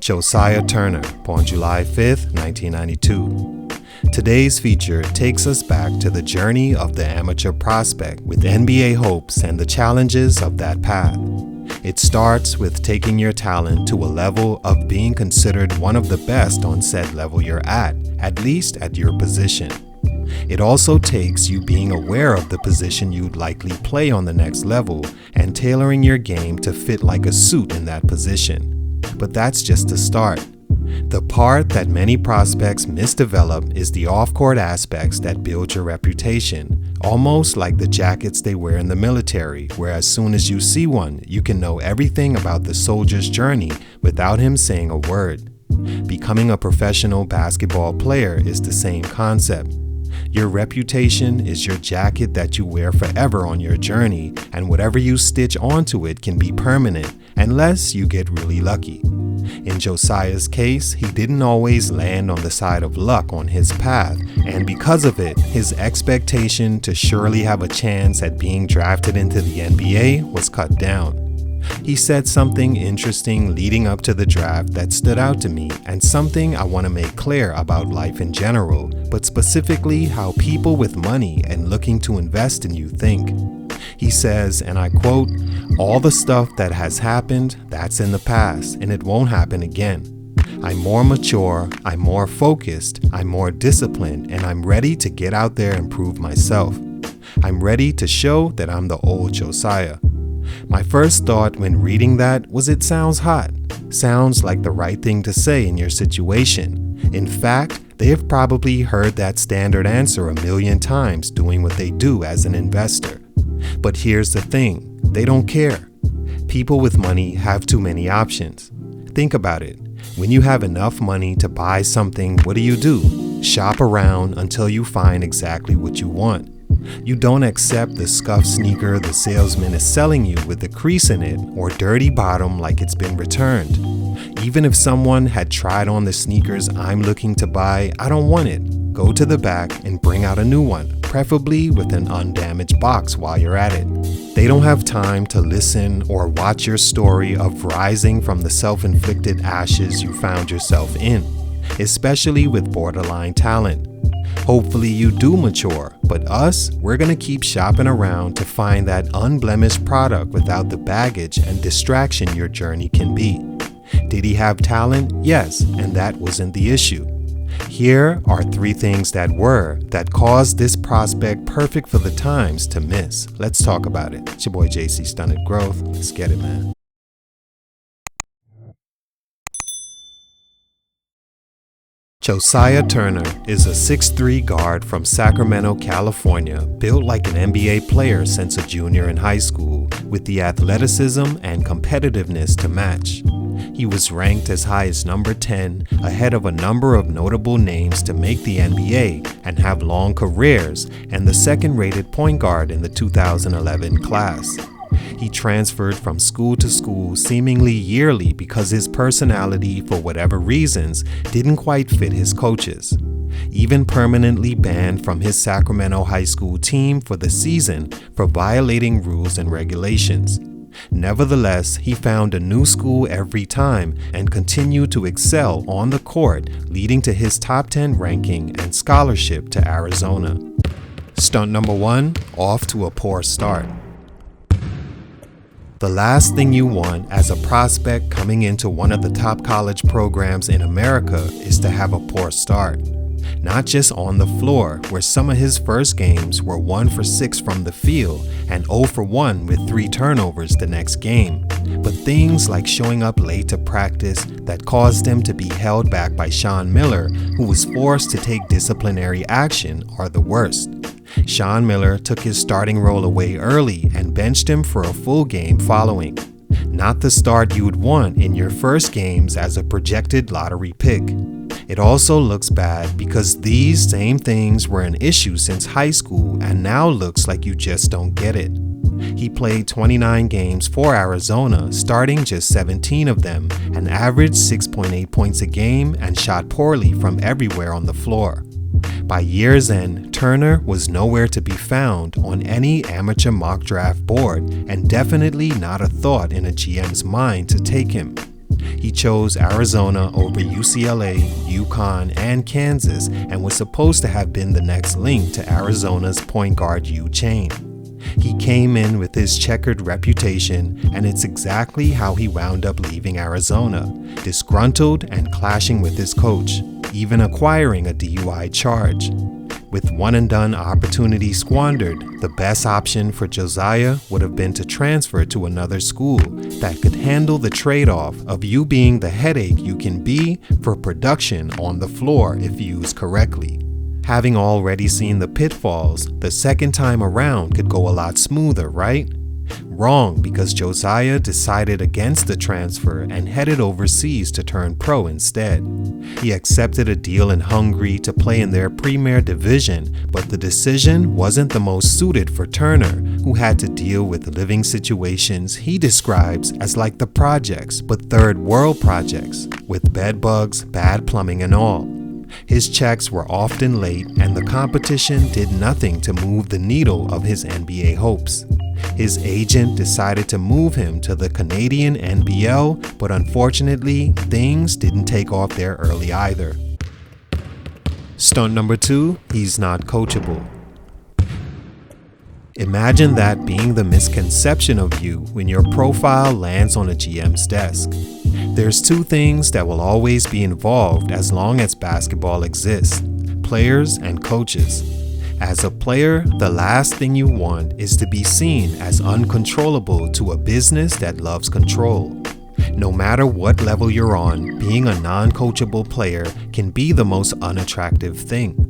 Josiah Turner, born July 5th, 1992. Today's feature takes us back to the journey of the amateur prospect with NBA hopes and the challenges of that path. It starts with taking your talent to a level of being considered one of the best on said level you're at least at your position. It also takes you being aware of the position you'd likely play on the next level and tailoring your game to fit like a suit in that position. But that's just the start. The part that many prospects misdevelop is the off-court aspects that build your reputation, almost like the jackets they wear in the military, where as soon as you see one, you can know everything about the soldier's journey without him saying a word. Becoming a professional basketball player is the same concept. Your reputation is your jacket that you wear forever on your journey, and whatever you stitch onto it can be permanent, unless you get really lucky. In Josiah's case, he didn't always land on the side of luck on his path, and because of it, his expectation to surely have a chance at being drafted into the NBA was cut down. He said something interesting leading up to the draft that stood out to me, and something I want to make clear about life in general, but specifically how people with money and looking to invest in you think. He says, and I quote, "All the stuff that has happened, that's in the past, and it won't happen again. I'm more mature, I'm more focused, I'm more disciplined, and I'm ready to get out there and prove myself. I'm ready to show that I'm the old Josiah." My first thought when reading that was it sounds hot. Sounds like the right thing to say in your situation. In fact, they have probably heard that standard answer a million times doing what they do as an investor. But here's the thing, they don't care. People with money have too many options. Think about it. When you have enough money to buy something, what do? Shop around until you find exactly what you want. You don't accept the scuffed sneaker the salesman is selling you with a crease in it or dirty bottom like it's been returned. Even if someone had tried on the sneakers I'm looking to buy, I don't want it. Go to the back and bring out a new one, preferably with an undamaged box while you're at it. They don't have time to listen or watch your story of rising from the self-inflicted ashes you found yourself in, especially with borderline talent. Hopefully you do mature, but us, we're gonna keep shopping around to find that unblemished product without the baggage and distraction your journey can be. Did he have talent? Yes, and that wasn't the issue. Here are 3 things that caused this prospect perfect for the times to miss. Let's talk about it. It's your boy JC Stunted Growth. Let's get it, man. Josiah Turner is a 6'3" guard from Sacramento, California, built like an NBA player since a junior in high school, with the athleticism and competitiveness to match. He was ranked as high as number 10, ahead of a number of notable names to make the NBA and have long careers, and the second-rated point guard in the 2011 class. He transferred from school to school seemingly yearly because his personality, for whatever reasons, didn't quite fit his coaches. Even permanently banned from his Sacramento high school team for the season for violating rules and regulations. Nevertheless, he found a new school every time and continued to excel on the court, leading to his top 10 ranking and scholarship to Arizona. Stunt number 1, off to a poor start. The last thing you want as a prospect coming into one of the top college programs in America is to have a poor start. Not just on the floor, where some of his first games were 1 for 6 from the field and 0 for 1 with 3 turnovers the next game, but things like showing up late to practice that caused him to be held back by Sean Miller, who was forced to take disciplinary action, are the worst. Sean Miller took his starting role away early and benched him for a full game following. Not the start you would want in your first games as a projected lottery pick. It also looks bad because these same things were an issue since high school and now looks like you just don't get it. He played 29 games for Arizona, starting just 17 of them, and averaged 6.8 points a game and shot poorly from everywhere on the floor. By year's end, Turner was nowhere to be found on any amateur mock draft board and definitely not a thought in a GM's mind to take him. He chose Arizona over UCLA, UConn, and Kansas, and was supposed to have been the next link to Arizona's point guard U chain. He came in with his checkered reputation, and it's exactly how he wound up leaving Arizona, disgruntled and clashing with his coach, even acquiring a DUI charge. With one-and-done opportunity squandered, the best option for Josiah would have been to transfer to another school that could handle the trade-off of you being the headache you can be for production on the floor if used correctly. Having already seen the pitfalls, the second time around could go a lot smoother, right? Wrong, because Josiah decided against the transfer and headed overseas to turn pro instead. He accepted a deal in Hungary to play in their Premier Division, but the decision wasn't the most suited for Turner, who had to deal with living situations he describes as like the projects, but third world projects, with bed bugs, bad plumbing and all. His checks were often late, and the competition did nothing to move the needle of his NBA hopes. His agent decided to move him to the Canadian NBL, but unfortunately, things didn't take off there early either. Stunt number 2, he's not coachable. Imagine that being the misconception of you when your profile lands on a GM's desk. There's two things that will always be involved as long as basketball exists: players and coaches. As a player, the last thing you want is to be seen as uncontrollable to a business that loves control. No matter what level you're on, being a non-coachable player can be the most unattractive thing.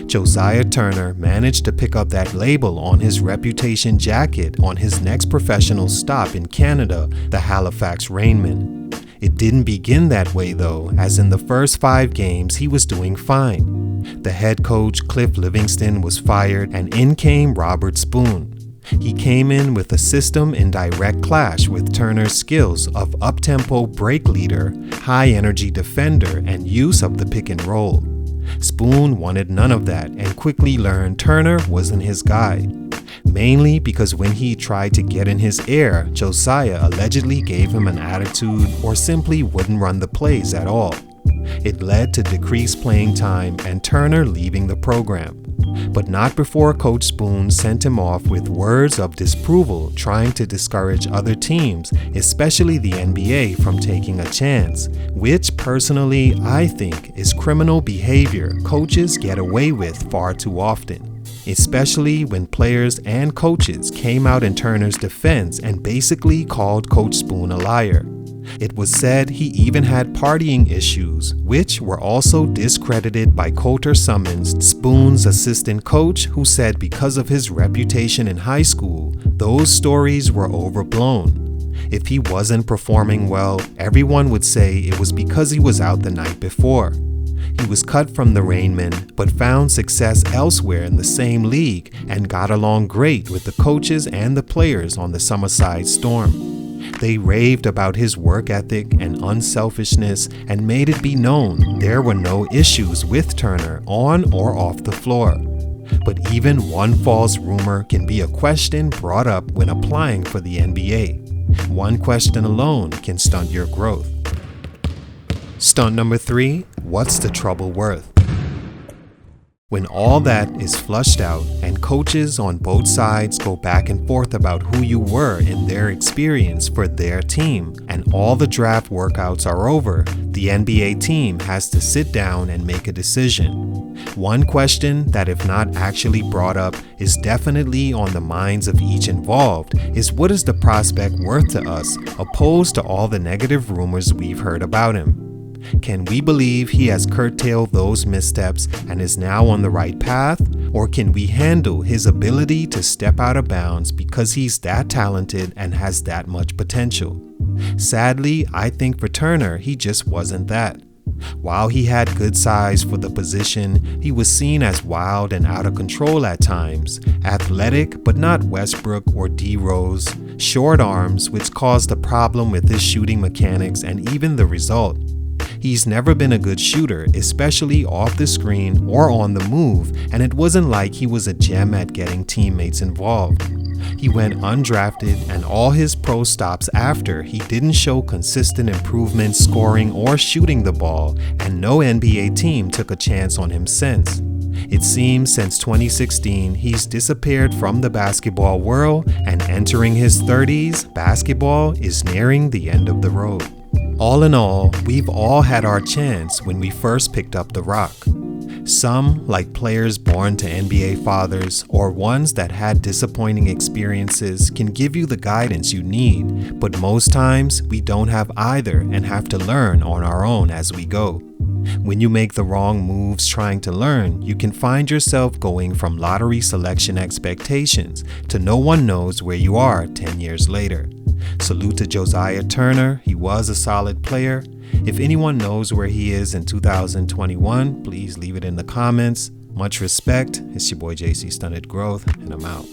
Josiah Turner managed to pick up that label on his reputation jacket on his next professional stop in Canada, the Halifax Rainmen. It didn't begin that way though, as in the first 5 games he was doing fine. The head coach, Cliff Livingston, was fired, and in came Robert Spoon. He came in with a system in direct clash with Turner's skills of up-tempo break leader, high-energy defender, and use of the pick and roll. Spoon wanted none of that and quickly learned Turner wasn't his guy. Mainly because when he tried to get in his ear, Josiah allegedly gave him an attitude or simply wouldn't run the plays at all. It led to decreased playing time and Turner leaving the program. But not before Coach Spoon sent him off with words of disapproval, trying to discourage other teams, especially the NBA, from taking a chance, which personally I think is criminal behavior coaches get away with far too often, especially when players and coaches came out in Turner's defense and basically called Coach Spoon a liar. It was said he even had partying issues, which were also discredited by Coulter Summons, Spoon's assistant coach, who said because of his reputation in high school, those stories were overblown. If he wasn't performing well, everyone would say it was because he was out the night before. He was cut from the Rainmen, but found success elsewhere in the same league and got along great with the coaches and the players on the Summerside Storm. They raved about his work ethic and unselfishness and made it be known there were no issues with Turner on or off the floor. But even one false rumor can be a question brought up when applying for the NBA. One question alone can stunt your growth. Stunt number 3, what's the trouble worth? When all that is flushed out and coaches on both sides go back and forth about who you were in their experience for their team, and all the draft workouts are over, the NBA team has to sit down and make a decision. One question that, if not actually brought up, is definitely on the minds of each involved is, what is the prospect worth to us, opposed to all the negative rumors we've heard about him? Can we believe he has curtailed those missteps and is now on the right path? Or can we handle his ability to step out of bounds because he's that talented and has that much potential? Sadly, I think for Turner, he just wasn't that. While he had good size for the position, he was seen as wild and out of control at times, athletic but not Westbrook or D Rose, short arms, which caused a problem with his shooting mechanics and even the result. He's never been a good shooter, especially off the screen or on the move, and it wasn't like he was a gem at getting teammates involved. He went undrafted, and all his pro stops after, he didn't show consistent improvement scoring or shooting the ball, and no NBA team took a chance on him since. It seems since 2016, he's disappeared from the basketball world, and entering his 30s, basketball is nearing the end of the road. All in all, we've all had our chance when we first picked up the rock. Some, like players born to NBA fathers or ones that had disappointing experiences, can give you the guidance you need, but most times we don't have either and have to learn on our own as we go. When you make the wrong moves trying to learn, you can find yourself going from lottery selection expectations to no one knows where you are 10 years later. Salute to Josiah Turner, he was a solid player. If anyone knows where he is in 2021, please leave it in the comments. Much respect. It's your boy JC Stunted Growth, and I'm out.